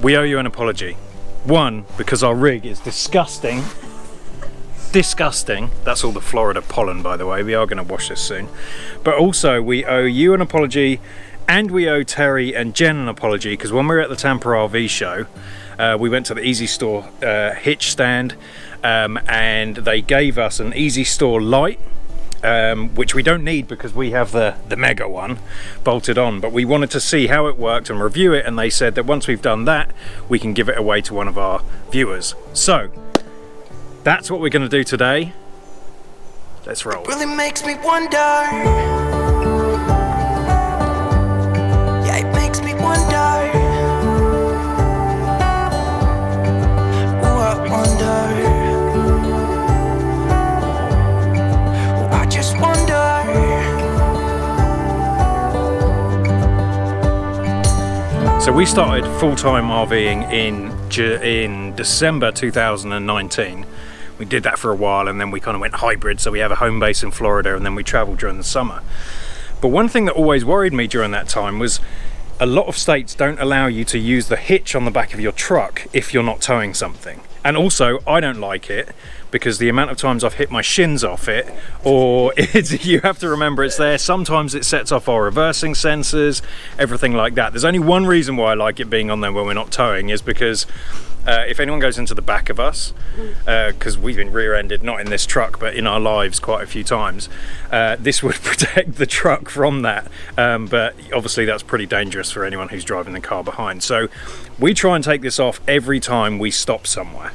we owe you an apology. One, because our rig is disgusting. Disgusting. That's all the Florida pollen, by the way. We are going to wash this soon. But also, we owe you an apology, and we owe Terry and Jen an apology, because when we were at the Tampa RV show, we went to the EZ Stor Hitch stand, and they gave us an EZ Stor Lite, which we don't need because we have the mega one bolted on, but we wanted to see how it worked and review it, and they said that once we've done that, we can give it away to one of our viewers. So that's what we're going to do today. Let's roll. It really makes me wonder. Yeah, it makes me wonder. Ooh, I wonder. Ooh, I just wonder. So we started full-time RVing in December 2019. We did that for a while, and then we kind of went hybrid, so we have a home base in Florida and then we travel during the summer. But one thing that always worried me during that time was a lot of states don't allow you to use the hitch on the back of your truck if you're not towing something. And also, I don't like it because the amount of times I've hit my shins off it, or you have to remember it's there. Sometimes it sets off our reversing sensors, everything like that. There's only one reason why I like it being on there when we're not towing, is because if anyone goes into the back of us, because we've been rear-ended, not in this truck, but in our lives quite a few times, this would protect the truck from that. But obviously that's pretty dangerous for anyone who's driving the car behind. So we try and take this off every time we stop somewhere.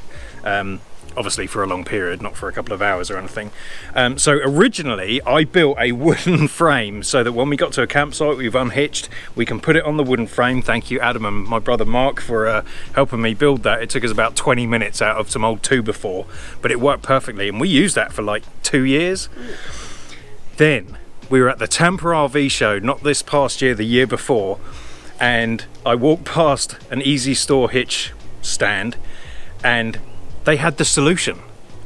Obviously for a long period, not for a couple of hours or anything. So originally I built a wooden frame so that when we got to a campsite, we've unhitched, we can put it on the wooden frame. Thank you, Adam and my brother Mark, for helping me build that. It took us about 20 minutes out of some old 2x4, but it worked perfectly, and we used that for like 2 years. Then we were at the Tampa RV show, not this past year, the year before, and I walked past an EZ Stor Hitch stand, and they had the solution,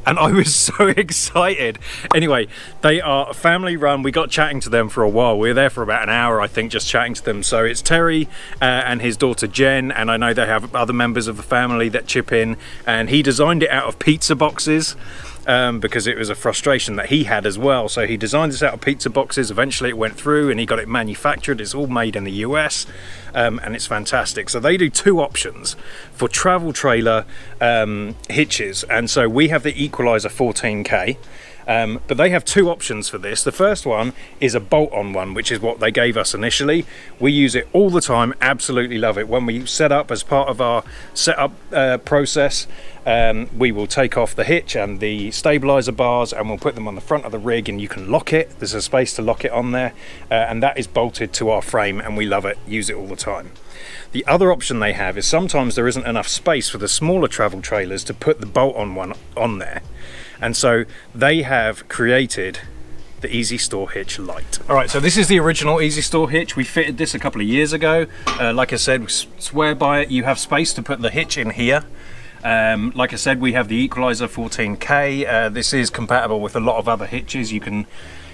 and I was so excited. Anyway, they are family run. We got chatting to them for a while. We were there for about an hour, I think, just chatting to them. So it's Terry and his daughter Jen, and I know they have other members of the family that chip in, and he designed it out of pizza boxes. Because it was a frustration that he had as well. So he designed this out of pizza boxes. Eventually it went through and he got it manufactured. It's all made in the US, and it's fantastic. So they do two options for travel trailer hitches, and so we have the Equalizer 14K. But they have two options for this. The first one is a bolt-on one, which is what they gave us initially. We use it all the time, absolutely love it. When we set up, as part of our setup process, we will take off the hitch and the stabilizer bars, and we'll put them on the front of the rig, and you can lock it. There's a space to lock it on there, and that is bolted to our frame, and we love it, use it all the time. The other option they have is sometimes there isn't enough space for the smaller travel trailers to put the bolt-on one on there. And so they have created the EZ Stor Hitch Lite. All right, so this is the original EZ Stor Hitch. We fitted this a couple of years ago. Like I said, we swear by it. You have space to put the hitch in here. Like I said, we have the Equalizer 14K. This is compatible with a lot of other hitches. You can,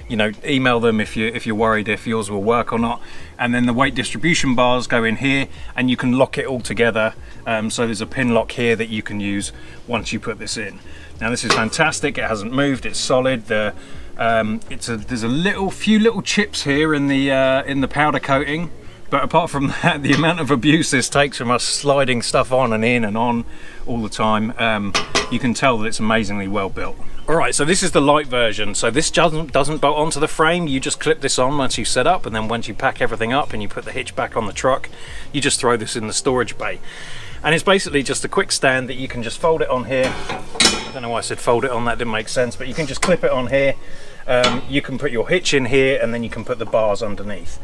you know, email them if you're worried if yours will work or not. And then the weight distribution bars go in here, and you can lock it all together. So there's a pin lock here that you can use once you put this in. Now this is fantastic. It hasn't moved. It's solid. There's a few little chips here in the powder coating, but apart from that, the amount of abuse this takes from us sliding stuff on and in and on all the time, you can tell that it's amazingly well built. All right, so this is the light version. So this doesn't bolt onto the frame. You just clip this on once you set up, and then once you pack everything up and you put the hitch back on the truck, you just throw this in the storage bay. And it's basically just a quick stand that you can just fold it on here. I don't know why I said fold it on, that didn't make sense, but you can just clip it on here. You can put your hitch in here, and then you can put the bars underneath.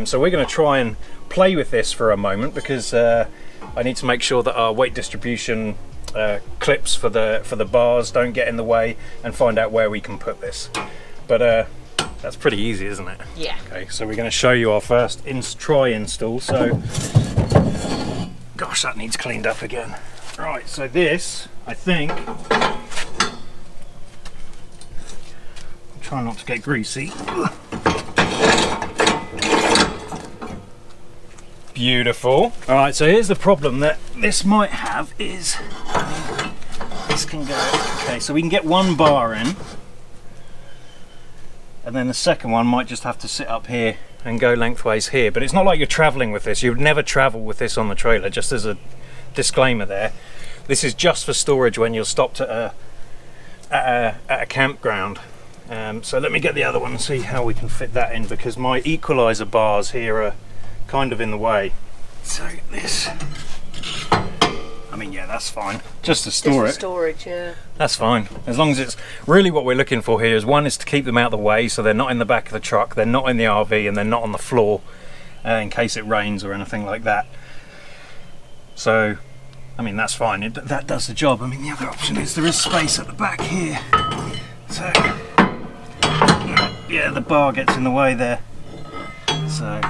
So we're going to try and play with this for a moment, because I need to make sure that our weight distribution clips for the bars don't get in the way, and find out where we can put this. But that's pretty easy, isn't it? Yeah. Okay, so we're going to show you our first try install. So, gosh, that needs cleaned up again. Right, so this, I think, try not to get greasy. Beautiful. All right, so here's the problem that this might have is, this can go, okay, so we can get one bar in, and then the second one might just have to sit up here and go lengthways here, but it's not like you're traveling with this. You would never travel with this on the trailer, just as a disclaimer there. This is just for storage when you're stopped at a campground. So let me get the other one and see how we can fit that in, because my equalizer bars here are kind of in the way. So this, I mean, yeah, that's fine. Just to store it. Storage, yeah. That's fine. As long as it's really what we're looking for here is, one is to keep them out of the way so they're not in the back of the truck, they're not in the RV, and they're not on the floor in case it rains or anything like that. So, I mean, that's fine. That does the job. I mean, the other option is there is space at the back here. So, yeah, the bar gets in the way there. So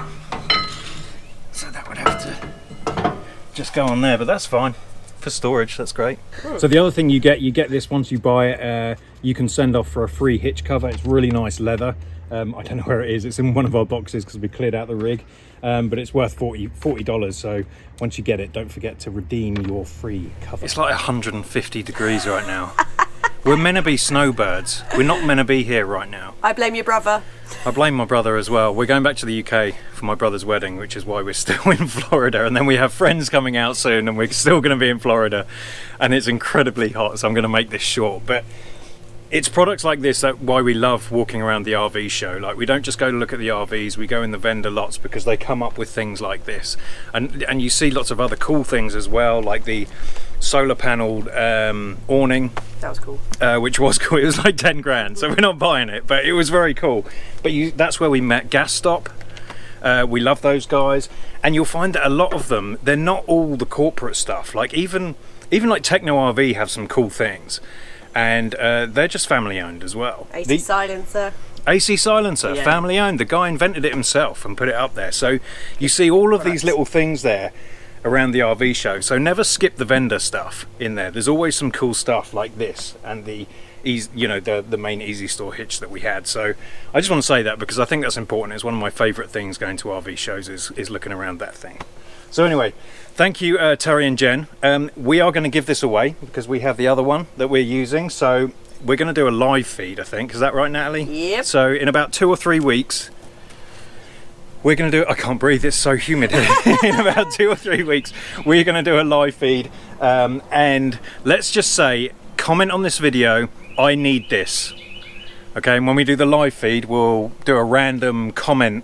that would have to just go on there, but that's fine. For storage, that's great. So the other thing you get this once you buy it, you can send off for a free hitch cover. It's really nice leather. I don't know where it is. It's in one of our boxes because we cleared out the rig, but it's worth $40. So once you get it, don't forget to redeem your free cover. It's like 150 degrees right now. We're meant to be snowbirds. We're not meant to be here right now. I blame your brother. I blame my brother as well. We're going back to the UK for my brother's wedding, which is why we're still in Florida. And then we have friends coming out soon and we're still going to be in Florida. And it's incredibly hot, so I'm going to make this short. But it's products like this that why we love walking around the RV show. Like, we don't just go to look at the RVs, we go in the vendor lots because they come up with things like this. And you see lots of other cool things as well, like the solar panelled awning. That was cool. Which was cool. It was like 10 grand, so we're not buying it, but it was very cool. But that's where we met Gas Stop. We love those guys, and you'll find that a lot of them, they're not all the corporate stuff. Like even like Techno RV have some cool things, and they're just family owned as well. AC silencer. AC silencer, yeah. Family owned. The guy invented it himself and put it up there. So you see all of these little things there around the RV show. So never skip the vendor stuff in there. There's always some cool stuff like this and the main EZ Stor Hitch that we had. So I just want to say that because I think that's important. It's one of my favourite things going to RV shows is looking around that thing. So anyway, thank you Terry and Jen. We are going to give this away because we have the other one that we're using. So we're going to do a live feed, I think. Is that right, Natalie? Yep. So in about 2 or 3 weeks, we're going to do, I can't breathe, it's so humid here. In about 2 or 3 weeks, we're going to do a live feed. And let's just say, comment on this video, I need this. Okay, and when we do the live feed, we'll do a random comment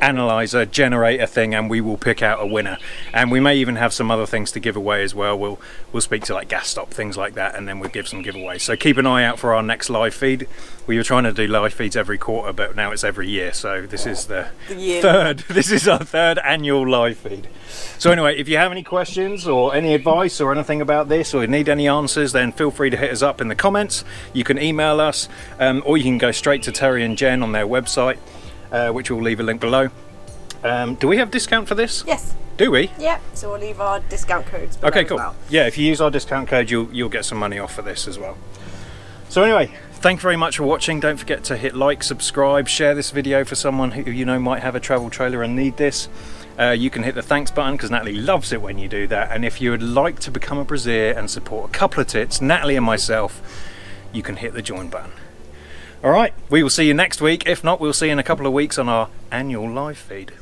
analyzer generator thing, and we will pick out a winner. And we may even have some other things to give away as well. We'll speak to like Gas Stop, things like that, and then we'll give some giveaways. So keep an eye out for our next live feed. We were trying to do live feeds every quarter, but now it's every year. So this is the third. This is our 3rd annual live feed. So anyway, if you have any questions or any advice or anything about this, or you need any answers, then feel free to hit us up in the comments. You can email us, or you can go straight to Terry and Jen on their website, which we'll leave a link below. Do we have discount for this? Yes. Do we? Yeah, so we'll leave our discount codes below. Okay, cool. As well. Yeah, if you use our discount code, you'll get some money off for this as well. So anyway, thank you very much for watching. Don't forget to hit like, subscribe, share this video for someone who you know might have a travel trailer and need this. You can hit the thanks button because Natalie loves it when you do that. And if you would like to become a Braziere and support a couple of tits, Natalie and myself, you can hit the join button. All right, we will see you next week. If not, we'll see you in a couple of weeks on our annual live feed.